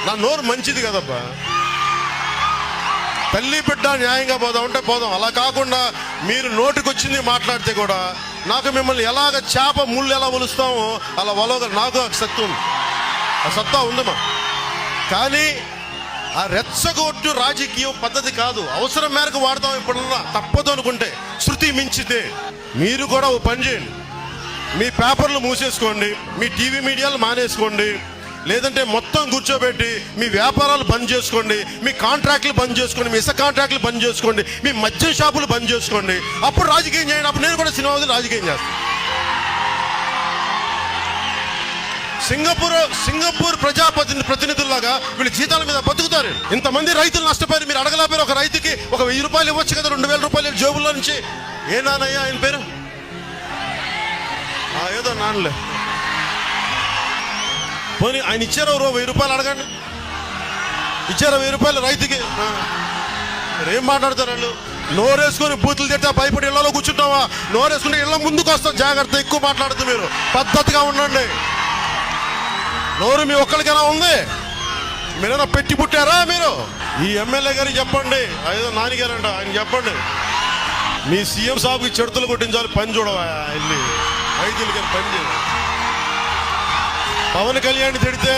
నా నోరు మంచిది కదబ్బా. తల్లి బిడ్డ న్యాయంగా పోదాం అంటే పోదాం. అలా కాకుండా మీరు నోటికొచ్చింది మాట్లాడితే కూడా నాకు మిమ్మల్ని ఎలాగ చేప ముళ్ళు ఎలా ఒలుస్తామో అలా వలవగ నాకు సత్తు ఉంది, ఆ సత్తా ఉందమ్మా. కానీ ఆ రెచ్చగొట్టు రాజకీయం పద్ధతి కాదు. అవసరం మేరకు వాడతాం ఇప్పుడున్నా, తప్పదు అనుకుంటే శృతి మించితే. మీరు కూడా ఓ పని చేయండి, మీ పేపర్లు మూసేసుకోండి, మీ టీవీ మీడియాలు మానేసుకోండి, లేదంటే మొత్తం కూర్చోబెట్టి మీ వ్యాపారాలు బంద్ చేసుకోండి, మీ కాంట్రాక్ట్లు బంద్ చేసుకోండి, మీ ఇసుక కాంట్రాక్ట్లు బంద్ చేసుకోండి, మీ మద్యం షాపులు బంద్ చేసుకోండి. అప్పుడు రాజకీయం చేయండి. అప్పుడు నేను కూడా సినిమా రాజకీయం చేస్తాను. సింగపూర్ ప్రతినిధుల్లాగా వీళ్ళు జీతాల మీద బతుకుతారు. ఇంతమంది రైతులు నష్టపోయారు. మీరు అడగలేకపోయారు, ఒక రైతుకి ఒక 1000 రూపాయలు ఇవ్వచ్చు కదా, 2000 రూపాయలు జేబుల్లో నుంచి. ఏ నాన్నయ్య ఆయన పేరు? ఏదో నాన్నలే. పోనీ ఆయన ఇచ్చారు 1000 రూపాయలు అడగండి. ఇచ్చారు 1000 రూపాయలు రైతుకి. ఏం మాట్లాడతారు వాళ్ళు? నోరేసుకొని బూతులు తిట్టా భయపడి ఇళ్లలో కూర్చుంటావా? నోరేసుకుంటే ఇళ్ల ముందుకు వస్తాం. జాగ్రత్త, ఎక్కువ మాట్లాడుతూ మీరు పద్ధతిగా ఉండండి. నోరు మీ ఒక్కరికైనా ఉంది? మీరేనా పెట్టి పుట్టారా మీరు? ఈ ఎమ్మెల్యే గారికి చెప్పండి, ఏదో నాన్నగారంట, ఆయన చెప్పండి, మీ సీఎం సాబ్కి చెడుతులు కొట్టించాలి. పని చూడవా వెళ్ళి రైతులకి పని చేయాలి. పవన్ కళ్యాణ్ తిడితే